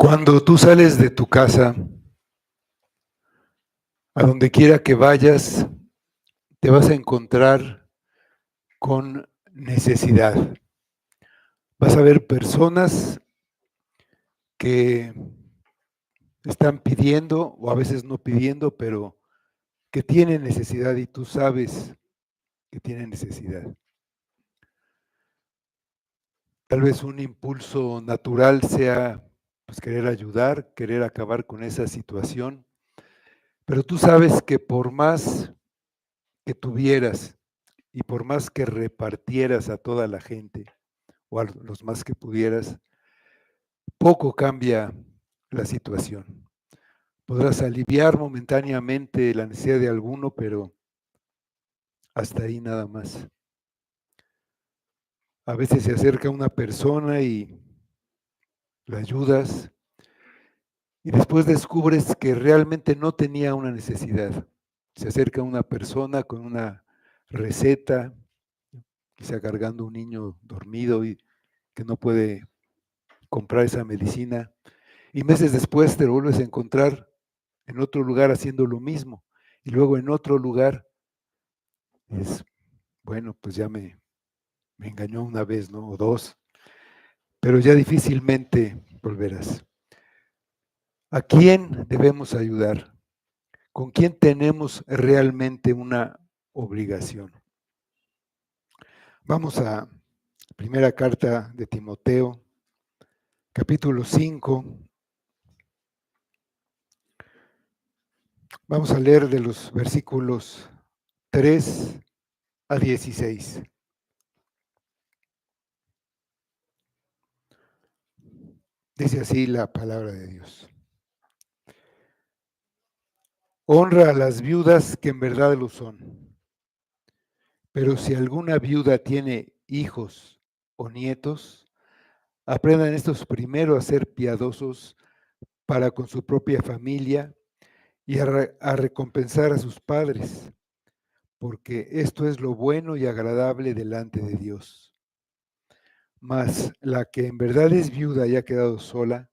Cuando tú sales de tu casa, a donde quiera que vayas, te vas a encontrar con necesidad. Vas a ver personas que están pidiendo, o a veces no pidiendo, pero que tienen necesidad y tú sabes que tienen necesidad. Tal vez un impulso natural sea pues, querer ayudar, querer acabar con esa situación, pero tú sabes que por más que tuvieras y por más que repartieras a toda la gente o a los más que pudieras, poco cambia la situación. Podrás aliviar momentáneamente la necesidad de alguno, pero hasta ahí nada más. A veces se acerca una persona y la ayudas y después descubres que realmente no tenía una necesidad. Se acerca una persona con una receta, quizá cargando un niño dormido y que no puede comprar esa medicina, y meses después te lo vuelves a encontrar en otro lugar haciendo lo mismo, y luego en otro lugar, es, bueno, pues ya me engañó una vez, ¿no? O dos, pero ya difícilmente volverás. ¿A quién debemos ayudar? ¿Con quién tenemos realmente una obligación? Vamos a primera carta de Timoteo, capítulo 5. Vamos a leer de los versículos 3 a 16. Dice así la palabra de Dios. Honra a las viudas que en verdad lo son. Pero si alguna viuda tiene hijos o nietos, aprendan estos primero a ser piadosos para con su propia familia y a recompensar a sus padres, porque esto es lo bueno y agradable delante de Dios. Mas la que en verdad es viuda y ha quedado sola,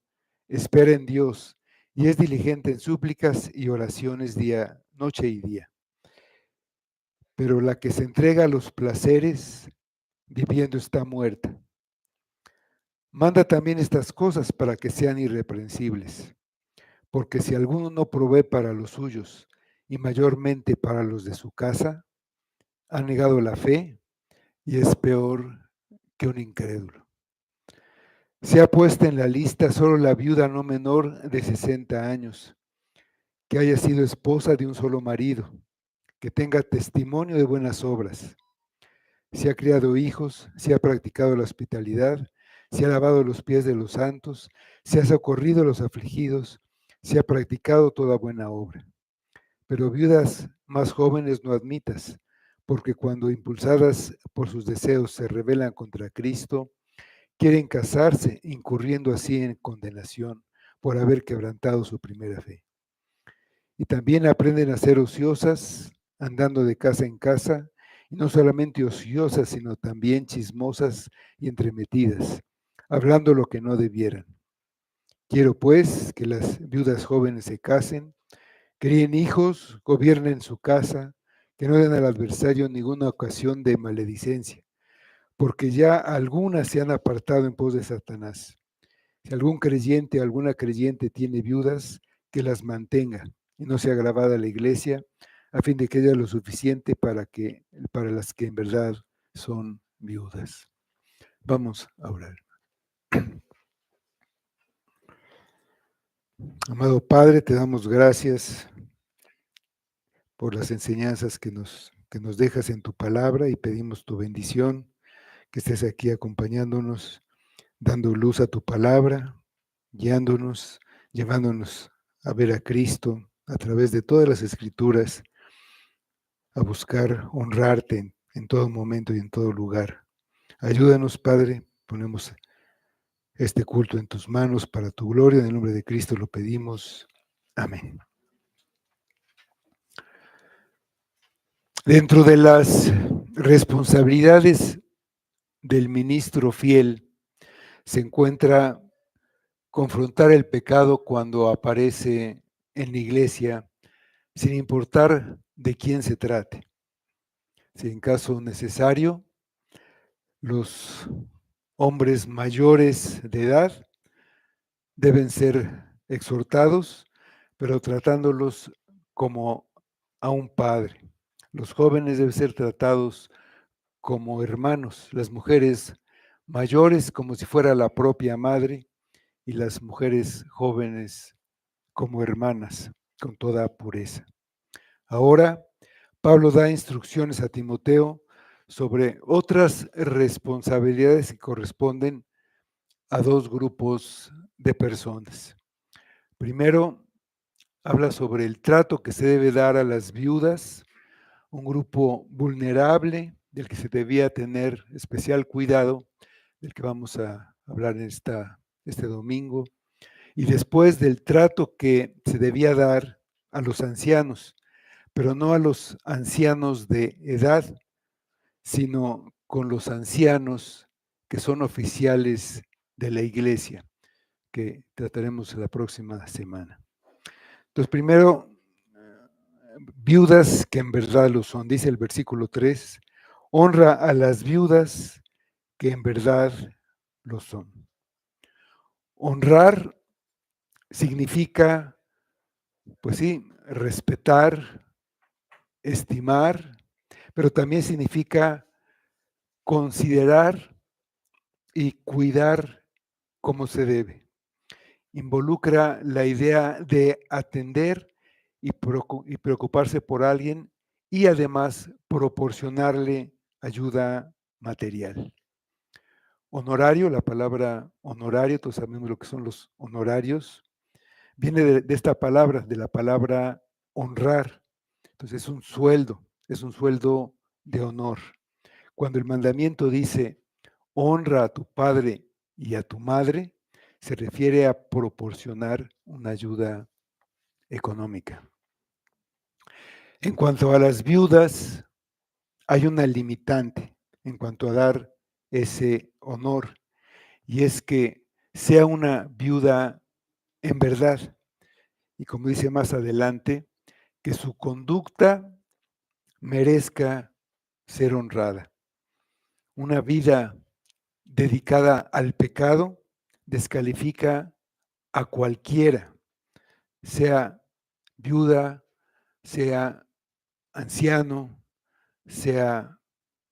espera en Dios y es diligente en súplicas y oraciones noche y día. Pero la que se entrega a los placeres, viviendo está muerta. Manda también estas cosas para que sean irreprensibles, porque si alguno no provee para los suyos y mayormente para los de su casa, ha negado la fe y es peor que un incrédulo. Se ha puesto en la lista solo la viuda no menor de 60 años, que haya sido esposa de un solo marido, que tenga testimonio de buenas obras, si ha criado hijos, si ha practicado la hospitalidad, si ha lavado los pies de los santos, si ha socorrido a los afligidos, si ha practicado toda buena obra. Pero viudas más jóvenes no admitas, porque cuando impulsadas por sus deseos se rebelan contra Cristo, quieren casarse, incurriendo así en condenación por haber quebrantado su primera fe. Y también aprenden a ser ociosas, andando de casa en casa, y no solamente ociosas, sino también chismosas y entremetidas, hablando lo que no debieran. Quiero pues que las viudas jóvenes se casen, críen hijos, gobiernen su casa, que no den al adversario ninguna ocasión de maledicencia, porque ya algunas se han apartado en pos de Satanás. Si algún creyente o alguna creyente tiene viudas, que las mantenga y no sea agravada la iglesia, a fin de que haya lo suficiente para las que en verdad son viudas. Vamos a orar. Amado Padre, te damos gracias por las enseñanzas que nos dejas en tu palabra y pedimos tu bendición, que estés aquí acompañándonos, dando luz a tu palabra, guiándonos, llevándonos a ver a Cristo a través de todas las escrituras, a buscar honrarte en todo momento y en todo lugar. Ayúdanos, Padre, ponemos este culto en tus manos para tu gloria, en el nombre de Cristo lo pedimos. Amén. Dentro de las responsabilidades del ministro fiel se encuentra confrontar el pecado cuando aparece en la iglesia, sin importar de quién se trate. Si en caso necesario, los hombres mayores de edad deben ser exhortados, pero tratándolos como a un padre. Los jóvenes deben ser tratados como hermanos, las mujeres mayores como si fuera la propia madre y las mujeres jóvenes como hermanas, con toda pureza. Ahora, Pablo da instrucciones a Timoteo sobre otras responsabilidades que corresponden a dos grupos de personas. Primero, habla sobre el trato que se debe dar a las viudas, un grupo vulnerable del que se debía tener especial cuidado, del que vamos a hablar en este domingo, y después del trato que se debía dar a los ancianos, pero no a los ancianos de edad, sino con los ancianos que son oficiales de la iglesia, que trataremos la próxima semana. Entonces, primero, viudas que en verdad lo son, dice el versículo 3, honra a las viudas que en verdad lo son. Honrar significa, pues sí, respetar, estimar, pero también significa considerar y cuidar como se debe. Involucra la idea de atender y preocuparse por alguien y además proporcionarle ayuda material. Honorario, la palabra honorario, todos sabemos lo que son los honorarios, viene de esta palabra, de la palabra honrar. Entonces es un sueldo de honor. Cuando el mandamiento dice, honra a tu padre y a tu madre, se refiere a proporcionar una ayuda económica. En cuanto a las viudas, hay una limitante en cuanto a dar ese honor, y es que sea una viuda en verdad, y como dice más adelante, que su conducta merezca ser honrada. Una vida dedicada al pecado descalifica a cualquiera, sea viuda, sea anciano, sea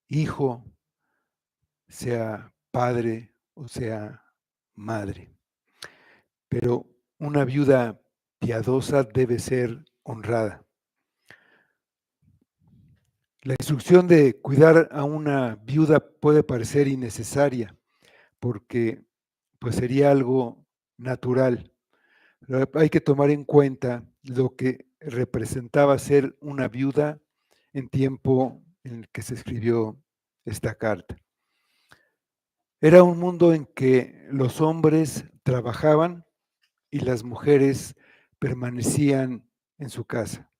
hijo, sea padre o sea madre. Pero una viuda piadosa debe ser honrada. La instrucción de cuidar a una viuda puede parecer innecesaria porque pues sería algo natural. Pero hay que tomar en cuenta lo que representaba ser una viuda en tiempo en el que se escribió esta carta. Era un mundo en que los hombres trabajaban y las mujeres permanecían en su casa.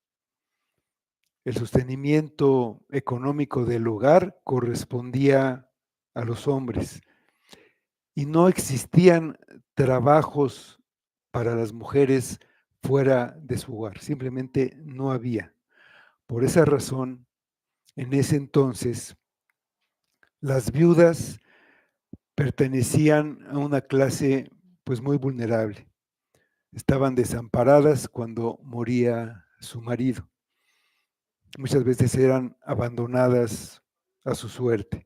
El sostenimiento económico del hogar correspondía a los hombres y no existían trabajos para las mujeres fuera de su hogar, simplemente no había. Por esa razón, en ese entonces, las viudas pertenecían a una clase pues muy vulnerable. Estaban desamparadas cuando moría su marido. Muchas veces eran abandonadas a su suerte.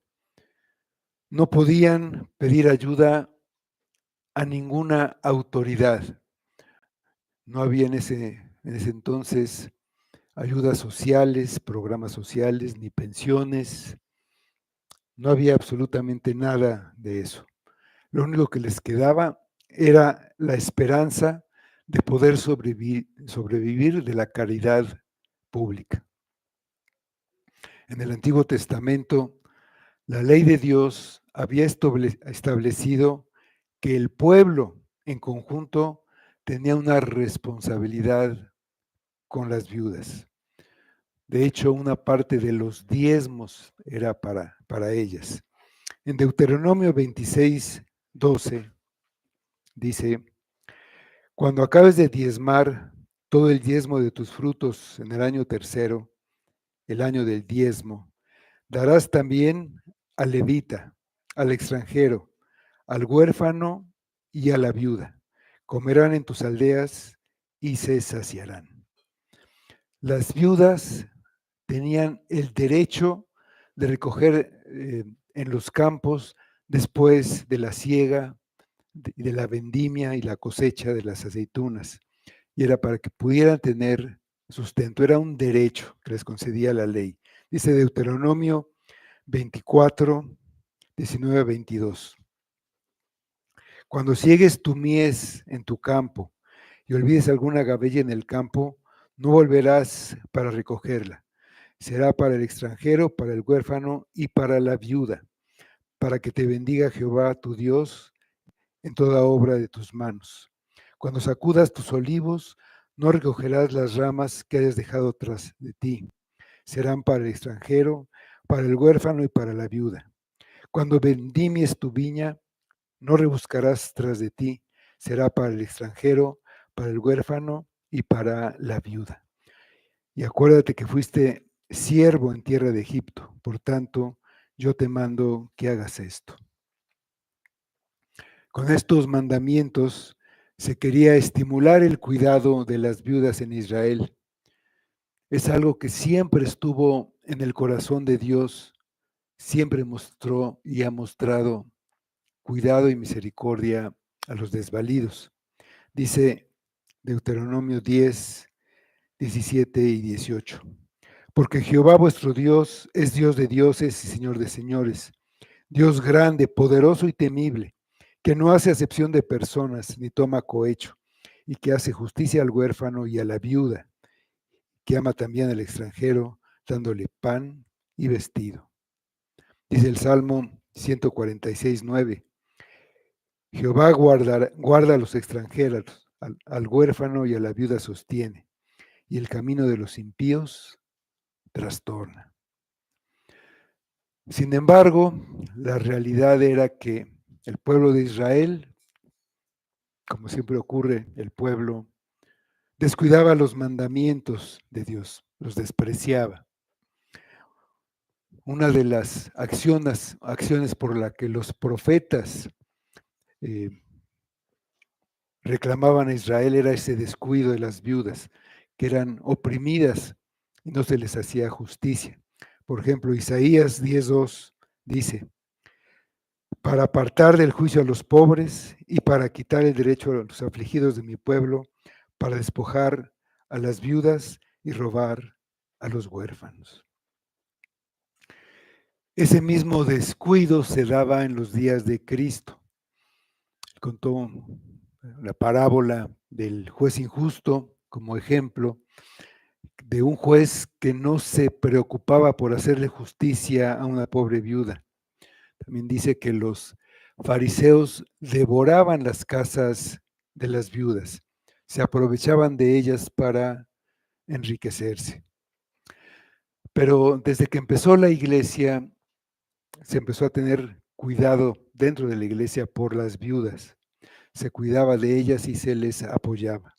No podían pedir ayuda a ninguna autoridad. No había en ese entonces ayudas sociales, programas sociales, ni pensiones. No había absolutamente nada de eso. Lo único que les quedaba era la esperanza de poder sobrevivir de la caridad pública. En el Antiguo Testamento, la ley de Dios había establecido que el pueblo en conjunto tenía una responsabilidad con las viudas. De hecho, una parte de los diezmos era para ellas. En Deuteronomio 26:12 dice, Cuando acabes de diezmar todo el diezmo de tus frutos en el año tercero, el año del diezmo, darás también al levita, al extranjero, al huérfano y a la viuda. Comerán en tus aldeas y se saciarán. Las viudas tenían el derecho de recoger en los campos después de la siega, de la vendimia y la cosecha de las aceitunas. Y era para que pudieran tener sustento. Era un derecho que les concedía la ley. Dice Deuteronomio 24, 19 a 22. Cuando ciegues tu mies en tu campo y olvides alguna gavella en el campo, no volverás para recogerla. Será para el extranjero, para el huérfano y para la viuda, para que te bendiga Jehová tu Dios en toda obra de tus manos. Cuando sacudas tus olivos, no recogerás las ramas que hayas dejado tras de ti. Serán para el extranjero, para el huérfano y para la viuda. Cuando vendimies tu viña, no rebuscarás tras de ti. Será para el extranjero, para el huérfano y para la viuda. Y acuérdate que fuiste siervo en tierra de Egipto. Por tanto, yo te mando que hagas esto. Con estos mandamientos se quería estimular el cuidado de las viudas en Israel. Es algo que siempre estuvo en el corazón de Dios, siempre mostró y ha mostrado cuidado y misericordia a los desvalidos. Dice Deuteronomio 10, 17 y 18. Porque Jehová vuestro Dios es Dios de dioses y Señor de señores, Dios grande, poderoso y temible, que no hace acepción de personas ni toma cohecho, y que hace justicia al huérfano y a la viuda, que ama también al extranjero, dándole pan y vestido. Dice el Salmo 146, 9. Jehová guarda a los extranjeros, al huérfano y a la viuda sostiene, y el camino de los impíos trastorna. Sin embargo, la realidad era que el pueblo de Israel, como siempre ocurre, el pueblo descuidaba los mandamientos de Dios, los despreciaba. Una de las acciones por la que los profetas eh, reclamaban a Israel era ese descuido de las viudas, que eran oprimidas y no se les hacía justicia. Por ejemplo, Isaías 10:2 dice: para apartar del juicio a los pobres y para quitar el derecho a los afligidos de mi pueblo, para despojar a las viudas y robar a los huérfanos. Ese mismo descuido se daba en los días de Cristo. Contó la parábola del juez injusto como ejemplo de un juez que no se preocupaba por hacerle justicia a una pobre viuda. También dice que los fariseos devoraban las casas de las viudas, se aprovechaban de ellas para enriquecerse. Pero desde que empezó la iglesia, se empezó a tener cuidado dentro de la iglesia por las viudas. Se cuidaba de ellas y se les apoyaba.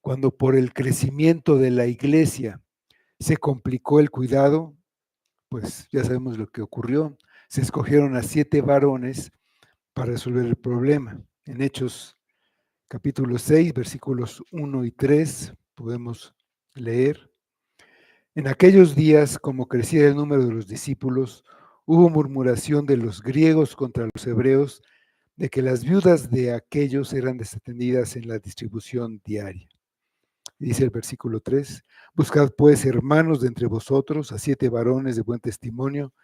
Cuando por el crecimiento de la iglesia se complicó el cuidado, pues ya sabemos lo que ocurrió. Se escogieron a 7 varones para resolver el problema. En Hechos capítulo 6, versículos 1 y 3, podemos leer: en aquellos días, como crecía el número de los discípulos, hubo murmuración de los griegos contra los hebreos de que las viudas de aquellos eran desatendidas en la distribución diaria. Dice el versículo 3, buscad pues, hermanos, de entre vosotros a 7 varones de buen testimonio,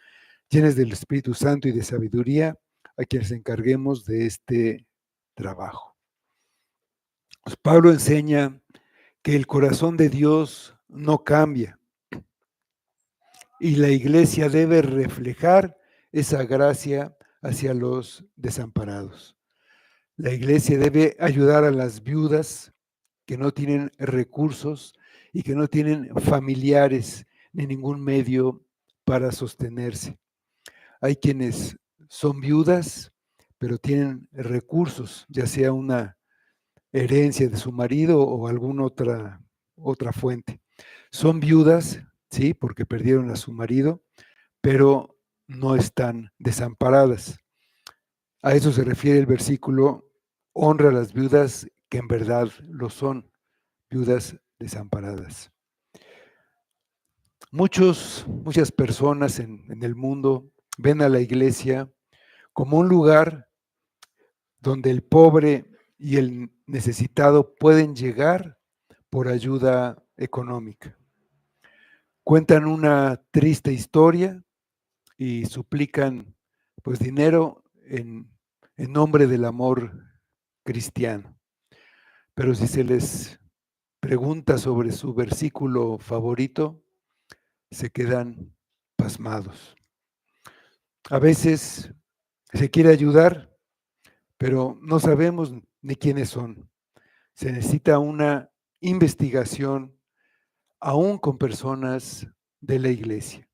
llenos del Espíritu Santo y de sabiduría, a quienes encarguemos de este trabajo. Pues Pablo enseña que el corazón de Dios no cambia y la iglesia debe reflejar esa gracia hacia los desamparados. La iglesia debe ayudar a las viudas que no tienen recursos y que no tienen familiares ni ningún medio para sostenerse. Hay quienes son viudas, pero tienen recursos, ya sea una herencia de su marido o alguna otra fuente. Son viudas, sí, porque perdieron a su marido, pero no están desamparadas. A eso se refiere el versículo: honra a las viudas que en verdad lo son, viudas desamparadas. Muchas personas en el mundo ven a la iglesia como un lugar donde el pobre y el necesitado pueden llegar por ayuda económica. Cuentan una triste historia y suplican pues dinero en nombre del amor cristiano. Pero si se les pregunta sobre su versículo favorito, se quedan pasmados. A veces se quiere ayudar, pero no sabemos ni quiénes son. Se necesita una investigación aún con personas de la iglesia.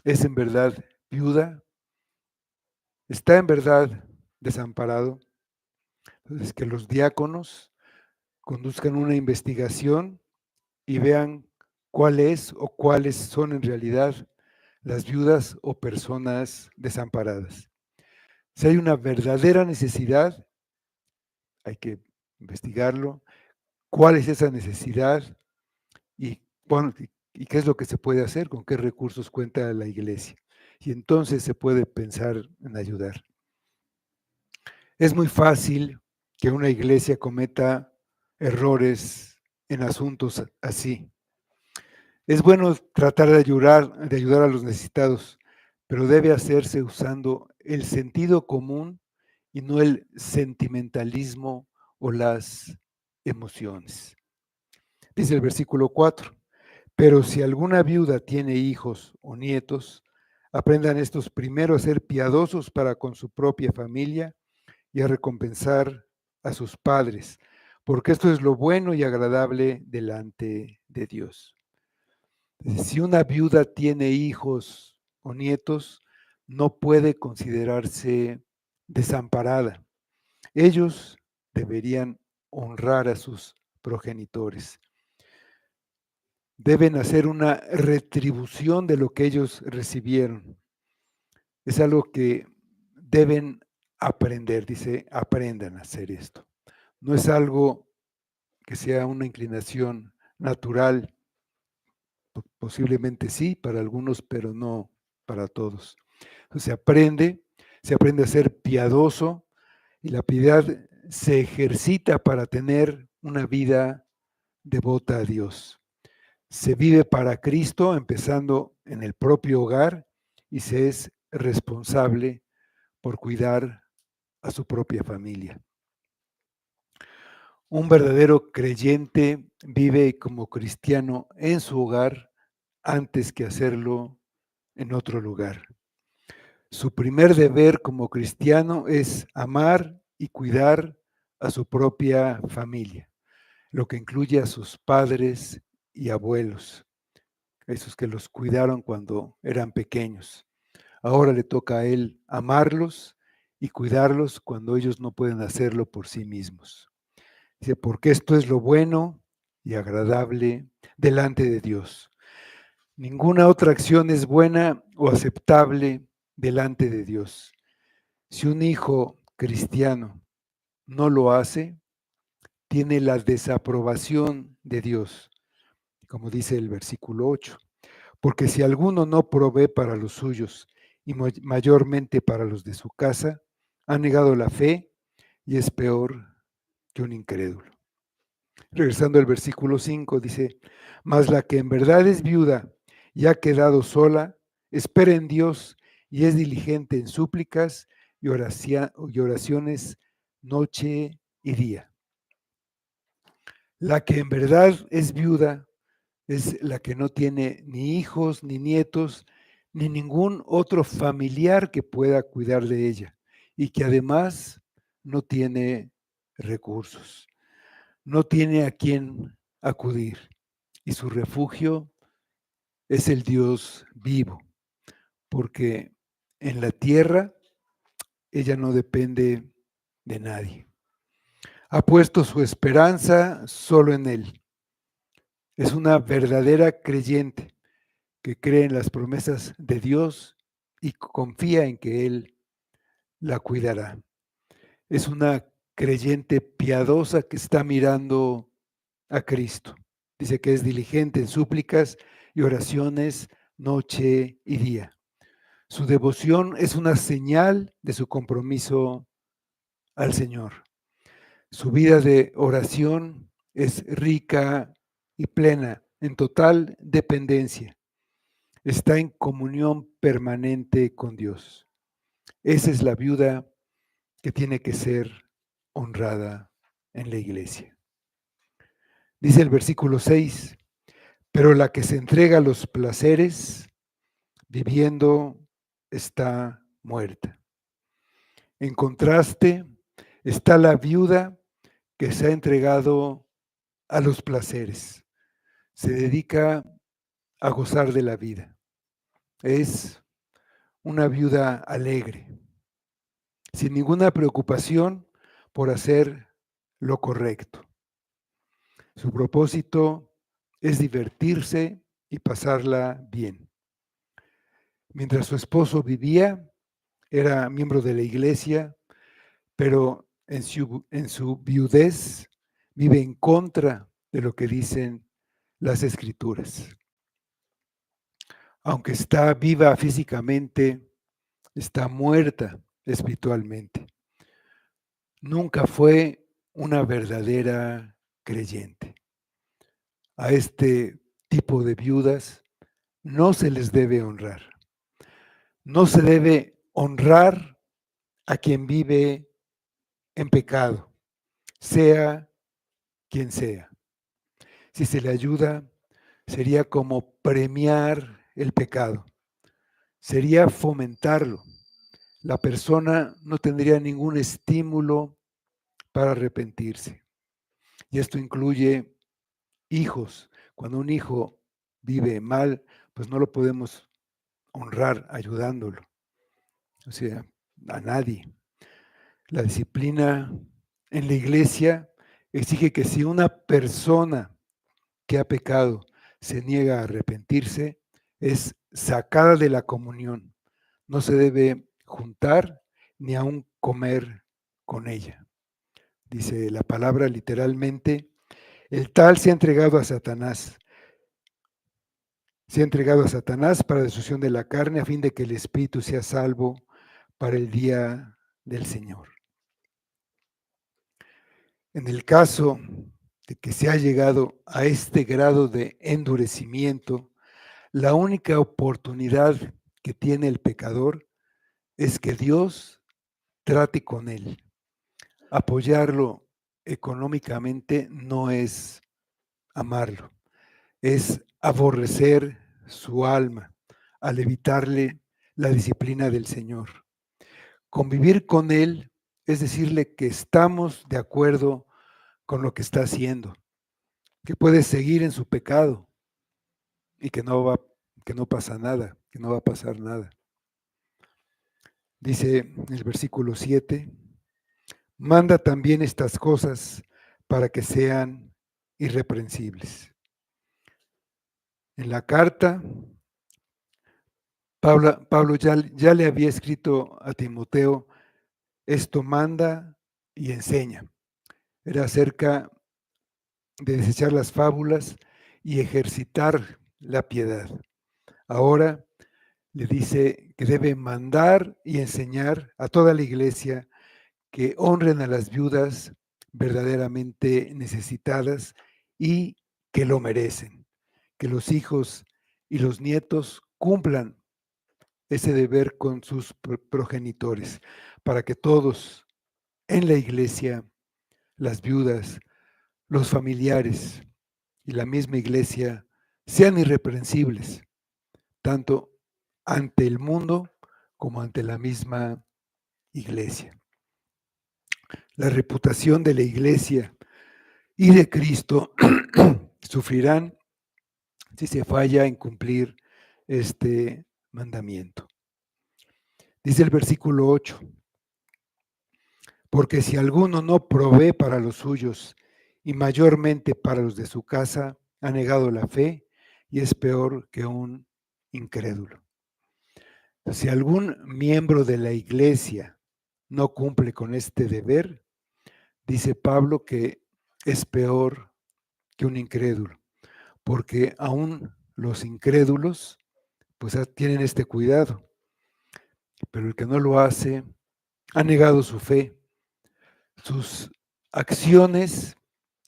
¿Es en verdad viuda? ¿Está en verdad desamparado? Entonces, que los diáconos conduzcan una investigación y vean cuál es o cuáles son en realidad las viudas o personas desamparadas. Si hay una verdadera necesidad, hay que investigarlo. ¿Cuál es esa necesidad? Y, y qué es lo que se puede hacer, con qué recursos cuenta la iglesia. Y entonces se puede pensar en ayudar. Es muy fácil que una iglesia cometa errores en asuntos así. Es bueno tratar de ayudar a los necesitados, pero debe hacerse usando el sentido común y no el sentimentalismo o las emociones. Dice el versículo 4: pero si alguna viuda tiene hijos o nietos, aprendan estos primero a ser piadosos para con su propia familia y a recompensar a sus padres, porque esto es lo bueno y agradable delante de Dios. Si una viuda tiene hijos o nietos, no puede considerarse desamparada. Ellos deberían honrar a sus progenitores. Deben hacer una retribución de lo que ellos recibieron. Es algo que deben aprender, dice, aprendan a hacer esto. No es algo que sea una inclinación natural, posiblemente sí para algunos, pero no para todos. Entonces se aprende a ser piadoso y la piedad se ejercita para tener una vida devota a Dios. Se vive para Cristo, empezando en el propio hogar, y se es responsable por cuidar a su propia familia. Un verdadero creyente vive como cristiano en su hogar antes que hacerlo en otro lugar. Su primer deber como cristiano es amar y cuidar a su propia familia, lo que incluye a sus padres y abuelos, esos que los cuidaron cuando eran pequeños. Ahora le toca a él amarlos y cuidarlos cuando ellos no pueden hacerlo por sí mismos. Dice, porque esto es lo bueno y agradable delante de Dios. Ninguna otra acción es buena o aceptable delante de Dios. Si un hijo cristiano no lo hace, tiene la desaprobación de Dios, como dice el versículo 8. Porque si alguno no provee para los suyos y mayormente para los de su casa, ha negado la fe y es peor que un incrédulo. Regresando al versículo 5, dice, mas la que en verdad es viuda y ha quedado sola, espera en Dios y es diligente en súplicas y oraciones noche y día. La que en verdad es viuda es la que no tiene ni hijos, ni nietos, ni ningún otro familiar que pueda cuidar de ella y que además no tiene recursos, no tiene a quién acudir y su refugio es el Dios vivo, porque en la tierra ella no depende de nadie. Ha puesto su esperanza solo en Él. Es una verdadera creyente que cree en las promesas de Dios y confía en que Él la cuidará. Es una creyente piadosa que está mirando a Cristo. Dice que es diligente en súplicas y oraciones noche y día. Su devoción es una señal de su compromiso al Señor. Su vida de oración es rica y plena, en total dependencia. Está en comunión permanente con Dios. Esa es la viuda que tiene que ser honrada en la iglesia. Dice el versículo 6, pero la que se entrega a los placeres, viviendo, está muerta. En contraste, está la viuda que se ha entregado a los placeres. Se dedica a gozar de la vida. Es una viuda alegre, sin ninguna preocupación por hacer lo correcto. Su propósito es divertirse y pasarla bien. Mientras su esposo vivía, era miembro de la iglesia, pero en su viudez vive en contra de lo que dicen las escrituras. Aunque está viva físicamente, está muerta espiritualmente. Nunca fue una verdadera creyente. A este tipo de viudas no se les debe honrar. No se debe honrar a quien vive en pecado, sea quien sea. Si se le ayuda, sería como premiar el pecado, sería fomentarlo. La persona no tendría ningún estímulo para arrepentirse. Y esto incluye hijos. Cuando un hijo vive mal, pues no lo podemos honrar ayudándolo. O sea, a nadie. La disciplina en la iglesia exige que si una persona que ha pecado se niega a arrepentirse, es sacada de la comunión. No se debe juntar ni aún comer con ella. Dice la palabra literalmente, el tal se ha entregado a Satanás. Se ha entregado a Satanás para la destrucción de la carne a fin de que el espíritu sea salvo para el día del Señor. En el caso de que se ha llegado a este grado de endurecimiento, la única oportunidad que tiene el pecador es que Dios trate con él. Apoyarlo económicamente no es amarlo, es aborrecer su alma al evitarle la disciplina del Señor. Convivir con él es decirle que estamos de acuerdo con lo que está haciendo, que puede seguir en su pecado y que no pasa nada, que no va a pasar nada. Dice el versículo 7, manda también estas cosas para que sean irreprensibles. En la carta, Pablo ya le había escrito a Timoteo, esto manda y enseña. Era acerca de desechar las fábulas y ejercitar la piedad. Ahora le dice que debe mandar y enseñar a toda la iglesia que honren a las viudas verdaderamente necesitadas y que lo merecen, que los hijos y los nietos cumplan ese deber con sus progenitores, para que todos en la iglesia, las viudas, los familiares y la misma iglesia sean irreprensibles, tanto ante el mundo como ante la misma iglesia. La reputación de la iglesia y de Cristo sufrirán si se falla en cumplir este mandamiento. Dice el versículo 8, Porque si alguno no provee para los suyos y mayormente para los de su casa, ha negado la fe y es peor que un incrédulo. Si algún miembro de la iglesia no cumple con este deber, dice Pablo que es peor que un incrédulo, porque aún los incrédulos pues tienen este cuidado, pero el que no lo hace ha negado su fe, sus acciones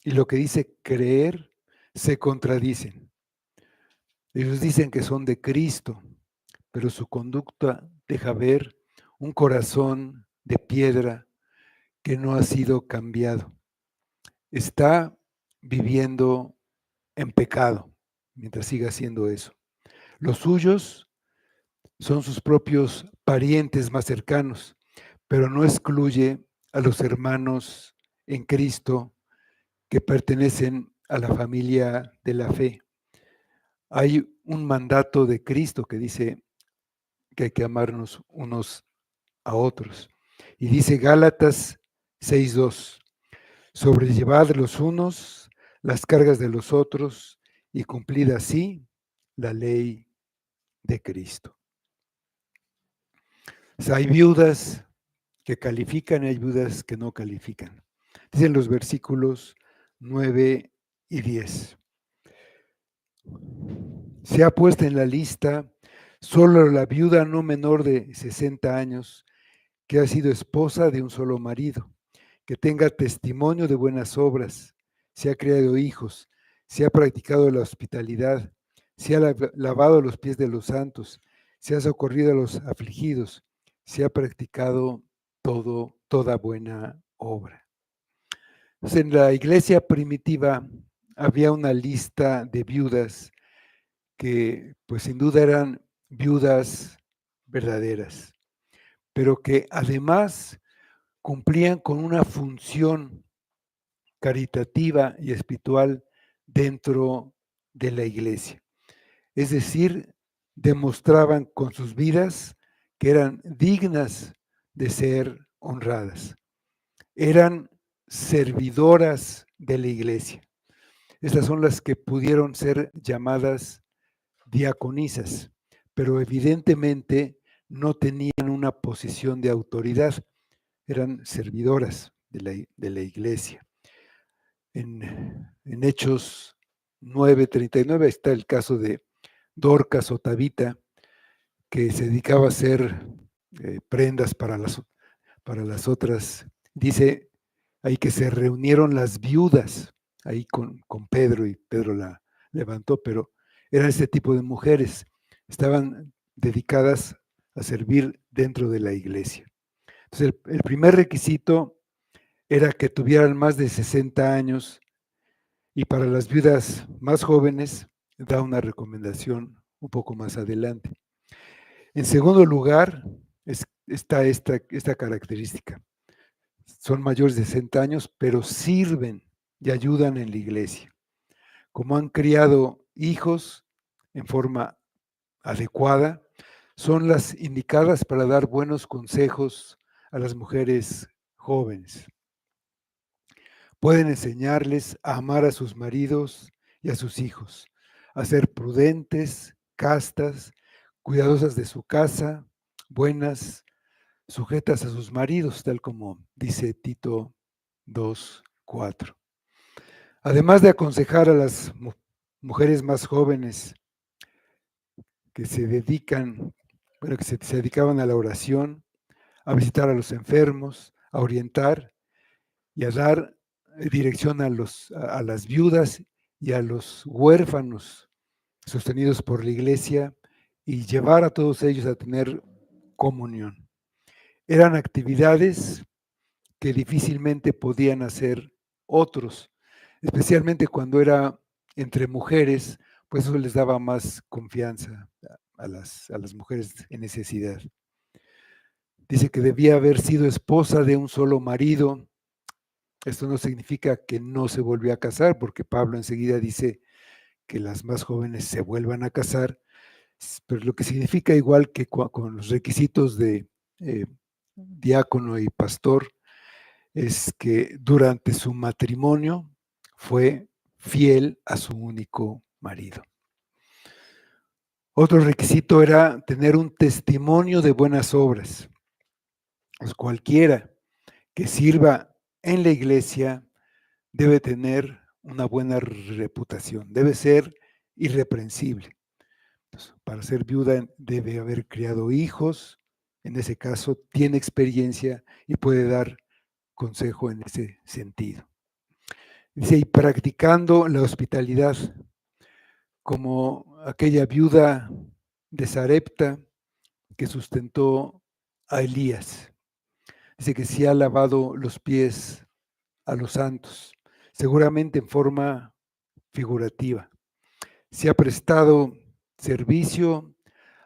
y lo que dice creer se contradicen. Ellos dicen que son de Cristo, pero su conducta deja ver un corazón de piedra que no ha sido cambiado. Está viviendo en pecado mientras siga haciendo eso. Los suyos son sus propios parientes más cercanos, pero no excluye a los hermanos en Cristo que pertenecen a la familia de la fe. Hay un mandato de Cristo que dice que hay que amarnos unos a otros. Y dice Gálatas 6:2, sobrellevad los unos las cargas de los otros y cumplid así la ley de Cristo. O sea, hay viudas que califican y hay viudas que no califican. Dicen los versículos 9 y 10. Se ha puesto en la lista solo la viuda no menor de 60 años que ha sido esposa de un solo marido, que tenga testimonio de buenas obras, se ha criado hijos, se ha practicado la hospitalidad, se ha lavado los pies de los santos, se ha socorrido a los afligidos, se ha practicado toda buena obra. Entonces, en la iglesia primitiva había una lista de viudas que pues sin duda eran viudas verdaderas, pero que además cumplían con una función caritativa y espiritual dentro de la iglesia. Es decir, demostraban con sus vidas que eran dignas de ser honradas. Eran servidoras de la iglesia. Estas son las que pudieron ser llamadas diaconisas, pero evidentemente no tenían una posición de autoridad, eran servidoras de la iglesia. En Hechos 9:39 está el caso de Dorcas o Tabita, que se dedicaba a hacer prendas para las otras. Dice ahí que se reunieron las viudas ahí con Pedro y Pedro la levantó, pero eran ese tipo de mujeres, estaban dedicadas a servir dentro de la iglesia. Entonces el primer requisito era que tuvieran más de 60 años y para las viudas más jóvenes da una recomendación un poco más adelante. En segundo lugar está esta característica. Son mayores de 60 años, pero sirven y ayudan en la iglesia. Como han criado hijos en forma adecuada, son las indicadas para dar buenos consejos a las mujeres jóvenes. Pueden enseñarles a amar a sus maridos y a sus hijos, a ser prudentes, castas, cuidadosas de su casa, buenas, sujetas a sus maridos, tal como dice Tito 2:4. Además de aconsejar a las mujeres más jóvenes que se dedican, bueno, que se dedicaban a la oración, a visitar a los enfermos, a orientar y a dar dirección a las viudas y a los huérfanos sostenidos por la iglesia y llevar a todos ellos a tener comunión. Eran actividades que difícilmente podían hacer otros, especialmente cuando era entre mujeres, pues eso les daba más confianza a las mujeres en necesidad. Dice que debía haber sido esposa de un solo marido. Esto no significa que no se volvió a casar, porque Pablo enseguida dice que las más jóvenes se vuelvan a casar, pero lo que significa igual que con los requisitos de diácono y pastor, es que durante su matrimonio fue fiel a su único marido. Otro requisito era tener un testimonio de buenas obras. Pues cualquiera que sirva en la iglesia debe tener una buena reputación, debe ser irreprensible. Pues, para ser viuda debe haber criado hijos, en ese caso tiene experiencia y puede dar consejo en ese sentido. Dice, y practicando la hospitalidad, como aquella viuda de Sarepta que sustentó a Elías. Dice que sí ha lavado los pies a los santos, seguramente en forma figurativa. Se ha prestado servicio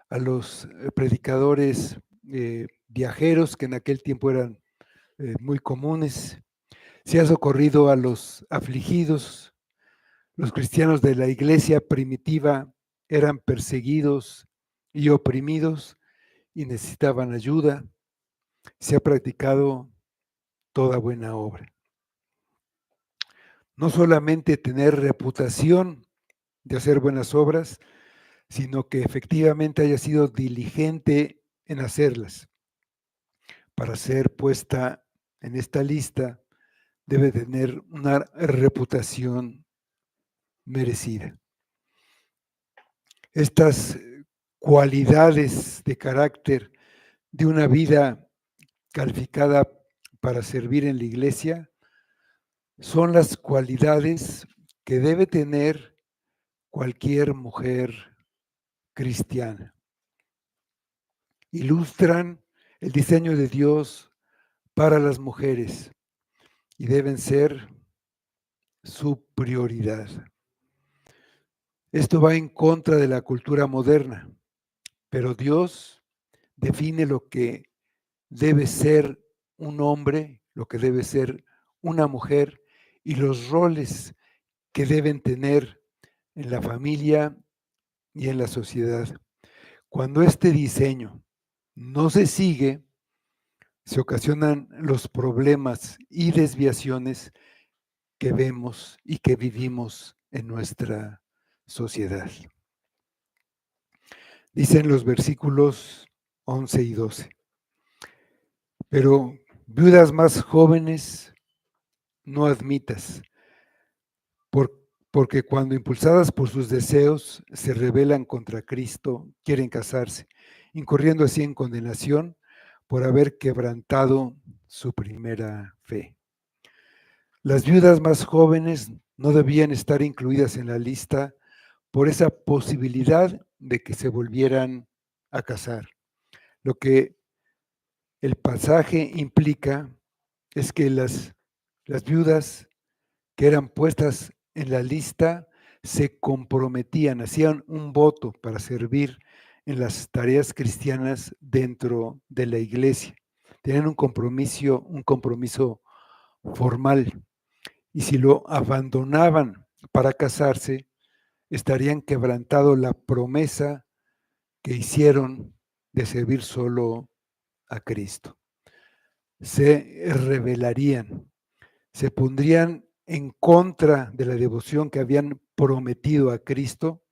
a los predicadores viajeros que en aquel tiempo eran muy comunes. Se ha socorrido a los afligidos. Los cristianos de la iglesia primitiva eran perseguidos y oprimidos y necesitaban ayuda. Se ha practicado toda buena obra. No solamente tener reputación de hacer buenas obras, sino que efectivamente haya sido diligente en hacerlas. Para ser puesta en esta lista, debe tener una reputación merecida. Estas cualidades de carácter de una vida calificada para servir en la iglesia son las cualidades que debe tener cualquier mujer cristiana. Ilustran el diseño de Dios para las mujeres y deben ser su prioridad. Esto va en contra de la cultura moderna, pero Dios define lo que debe ser un hombre, lo que debe ser una mujer y los roles que deben tener en la familia y en la sociedad. Cuando este diseño no se sigue, se ocasionan los problemas y desviaciones que vemos y que vivimos en nuestra sociedad. Dicen los versículos 11 y 12. Pero viudas más jóvenes no admitas, porque cuando impulsadas por sus deseos se rebelan contra Cristo, quieren casarse, incurriendo así en condenación por haber quebrantado su primera fe. Las viudas más jóvenes no debían estar incluidas en la lista por esa posibilidad de que se volvieran a casar. Lo que el pasaje implica es que las viudas que eran puestas en la lista se comprometían, hacían un voto para servir en las tareas cristianas dentro de la iglesia. Tenían un compromiso formal. Y si lo abandonaban para casarse, estarían quebrantando la promesa que hicieron de servir solo a Cristo. Se rebelarían, se pondrían en contra de la devoción que habían prometido a Cristo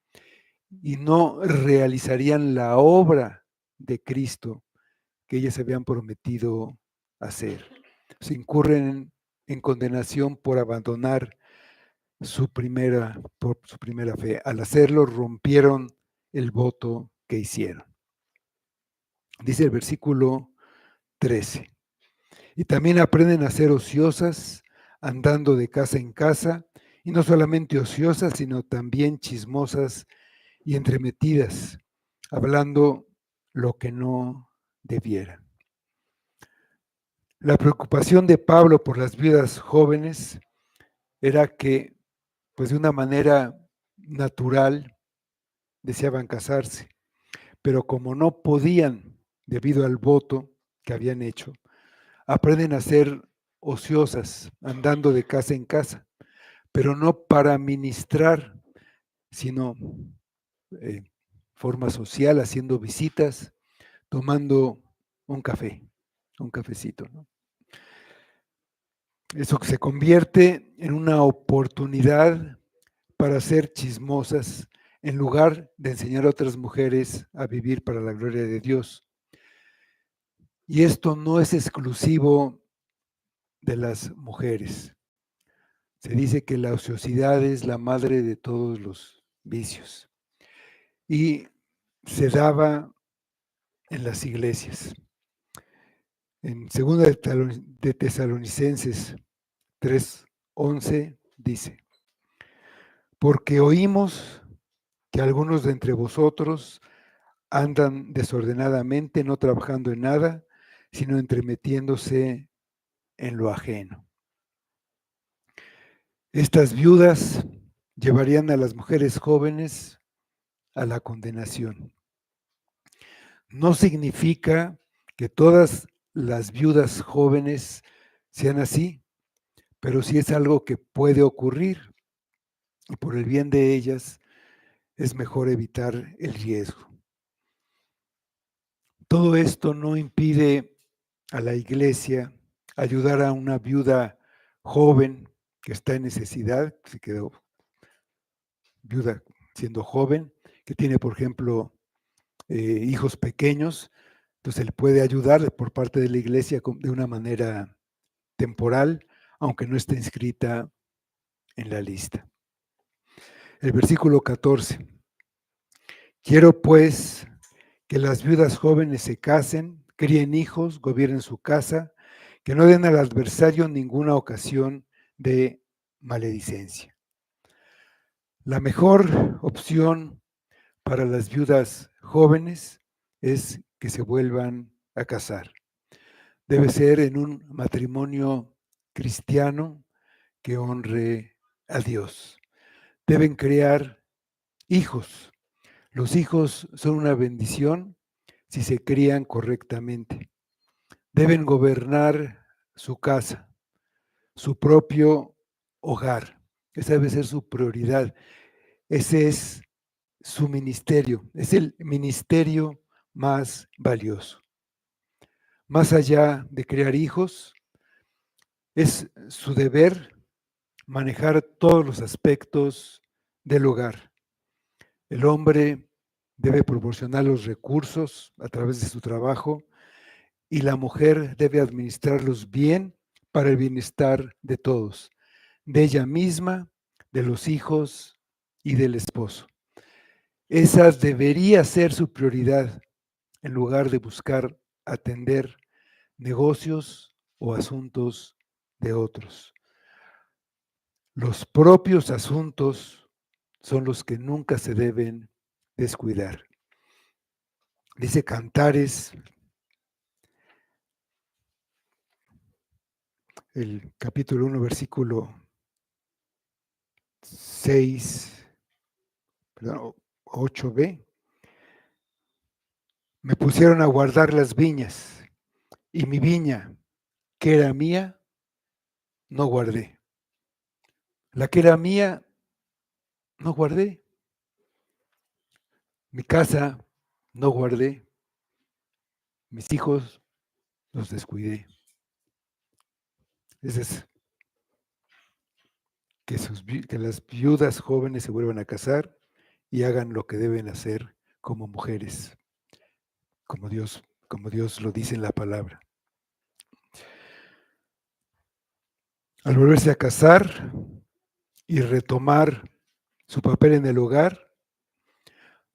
y no realizarían la obra de Cristo que ellas habían prometido hacer. Se incurren en condenación por abandonar por su primera fe. Al hacerlo, rompieron el voto que hicieron. Dice el versículo 13. Y también aprenden a ser ociosas, andando de casa en casa, y no solamente ociosas, sino también chismosas y entremetidas, hablando lo que no debieran. La preocupación de Pablo por las viudas jóvenes era que, pues de una manera natural, deseaban casarse, pero como no podían debido al voto que habían hecho, aprenden a ser ociosas, andando de casa en casa, pero no para ministrar, sino forma social, haciendo visitas, tomando un café, un cafecito, ¿no? Eso se convierte en una oportunidad para ser chismosas en lugar de enseñar a otras mujeres a vivir para la gloria de Dios. Y esto no es exclusivo de las mujeres. Se dice que la ociosidad es la madre de todos los vicios y se daba en las iglesias. En 2 de Tesalonicenses 3:11 dice: porque oímos que algunos de entre vosotros andan desordenadamente, no trabajando en nada, sino entremetiéndose en lo ajeno. Estas viudas llevarían a las mujeres jóvenes a la condenación. No significa que todas las viudas jóvenes sean así, pero sí es algo que puede ocurrir y por el bien de ellas es mejor evitar el riesgo. Todo esto no impide a la iglesia ayudar a una viuda joven que está en necesidad, que se quedó viuda siendo joven, que tiene, por ejemplo, hijos pequeños, entonces él puede ayudar por parte de la iglesia de una manera temporal, aunque no esté inscrita en la lista. El versículo 14. Quiero pues que las viudas jóvenes se casen, críen hijos, gobiernen su casa, que no den al adversario ninguna ocasión de maledicencia. La mejor opción para las viudas jóvenes es que se vuelvan a casar. Debe ser en un matrimonio cristiano que honre a Dios. Deben crear hijos. Los hijos son una bendición si se crían correctamente. Deben gobernar su casa, su propio hogar. Esa debe ser su prioridad. Ese es su ministerio. Es el ministerio más valioso. Más allá de crear hijos, es su deber manejar todos los aspectos del hogar. El hombre debe proporcionar los recursos a través de su trabajo y la mujer debe administrarlos bien para el bienestar de todos, de ella misma, de los hijos y del esposo. Esa debería ser su prioridad en lugar de buscar atender negocios o asuntos de otros. Los propios asuntos son los que nunca se deben descuidar. Dice Cantares, el capítulo 1, versículo 8b. Me pusieron a guardar las viñas y mi viña, que era mía, no guardé. La que era mía, no guardé. Mi casa, no guardé. Mis hijos, los descuidé. Ese es que las viudas jóvenes se vuelvan a casar y hagan lo que deben hacer como mujeres, como Dios lo dice en la palabra. Al volverse a casar y retomar su papel en el hogar,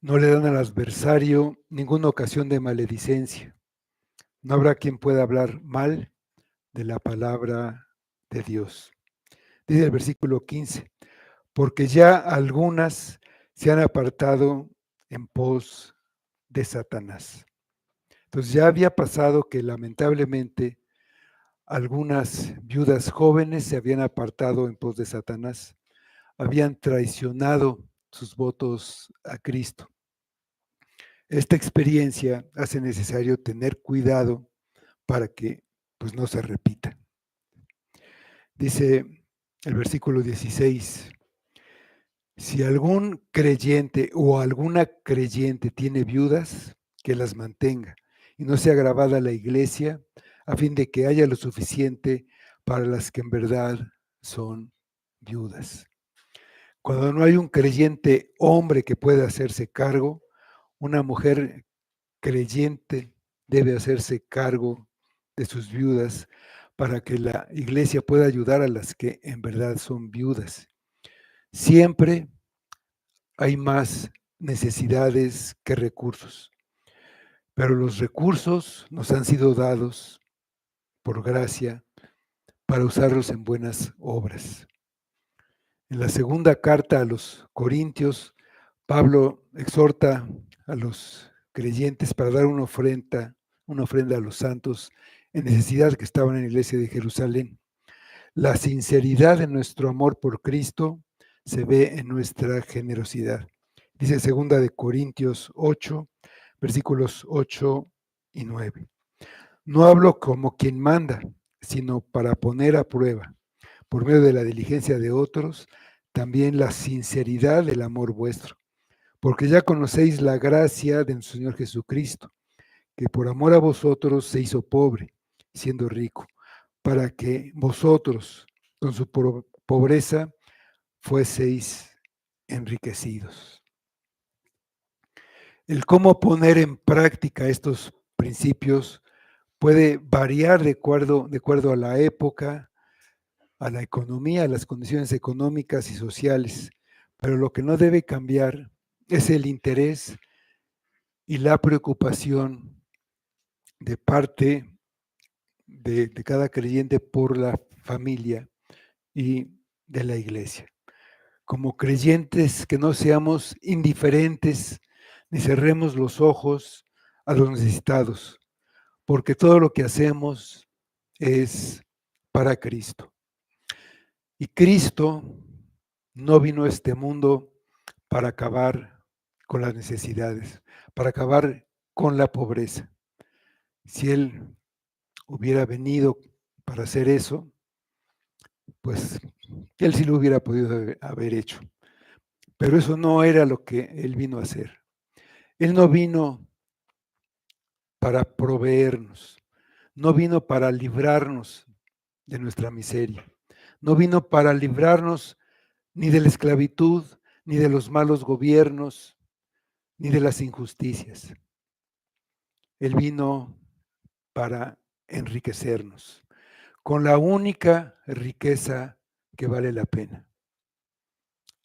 no le dan al adversario ninguna ocasión de maledicencia. No habrá quien pueda hablar mal de la palabra de Dios. Dice el versículo 15, porque ya algunas se han apartado en pos de Satanás. Entonces ya había pasado que lamentablemente algunas viudas jóvenes se habían apartado en pos de Satanás, habían traicionado sus votos a Cristo. Esta experiencia hace necesario tener cuidado para que pues, no se repita. Dice el versículo 16, si algún creyente o alguna creyente tiene viudas, que las mantenga y no sea agravada la iglesia, a fin de que haya lo suficiente para las que en verdad son viudas. Cuando no hay un creyente hombre que pueda hacerse cargo, una mujer creyente debe hacerse cargo de sus viudas para que la iglesia pueda ayudar a las que en verdad son viudas. Siempre hay más necesidades que recursos, pero los recursos nos han sido dados por gracia para usarlos en buenas obras. En la segunda carta a los Corintios, Pablo exhorta a los creyentes para dar una ofrenda a los santos en necesidad que estaban en la iglesia de Jerusalén. La sinceridad de nuestro amor por Cristo se ve en nuestra generosidad. Dice 2 Corintios 8, versículos 8 y 9. No hablo como quien manda, sino para poner a prueba, por medio de la diligencia de otros, también la sinceridad del amor vuestro, porque ya conocéis la gracia de nuestro Señor Jesucristo, que por amor a vosotros se hizo pobre, siendo rico, para que vosotros, con su pobreza, fueseis enriquecidos. El cómo poner en práctica estos principios puede variar de acuerdo a la época, a la economía, a las condiciones económicas y sociales, pero lo que no debe cambiar es el interés y la preocupación de parte de cada creyente por la familia y de la iglesia. Como creyentes, que no seamos indiferentes ni cerremos los ojos a los necesitados, porque todo lo que hacemos es para Cristo. Y Cristo no vino a este mundo para acabar con las necesidades, para acabar con la pobreza. Si Él hubiera venido para hacer eso, pues Él sí lo hubiera podido haber hecho. Pero eso no era lo que Él vino a hacer. Él no vino para proveernos, no vino para librarnos de nuestra miseria, no vino para librarnos ni de la esclavitud, ni de los malos gobiernos, ni de las injusticias. Él vino para enriquecernos con la única riqueza que vale la pena.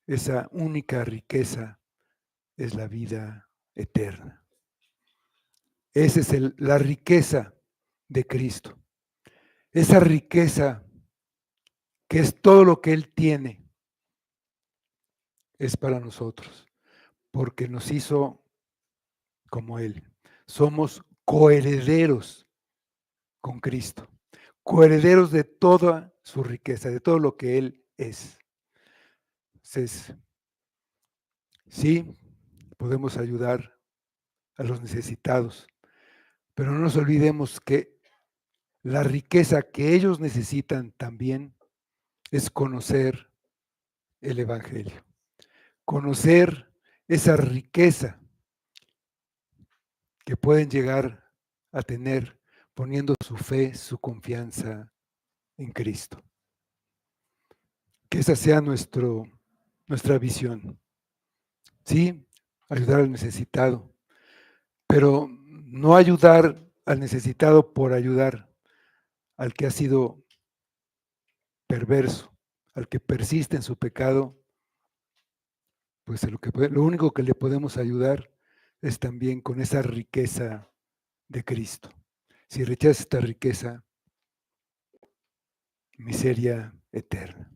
Esa única riqueza es la vida eterna. Esa es la riqueza de Cristo. Esa riqueza que es todo lo que Él tiene, es para nosotros, porque nos hizo como Él. Somos coherederos con Cristo, coherederos de toda su riqueza, de todo lo que Él es. Entonces, sí, podemos ayudar a los necesitados, pero no nos olvidemos que la riqueza que ellos necesitan también es conocer el Evangelio, conocer esa riqueza que pueden llegar a tener poniendo su fe, su confianza en Cristo. Que esa sea nuestra visión. Sí, ayudar al necesitado, pero no ayudar al necesitado por ayudar al que ha sido perverso, al que persiste en su pecado, pues lo único que le podemos ayudar es también con esa riqueza de Cristo. Si rechaza esta riqueza, miseria eterna.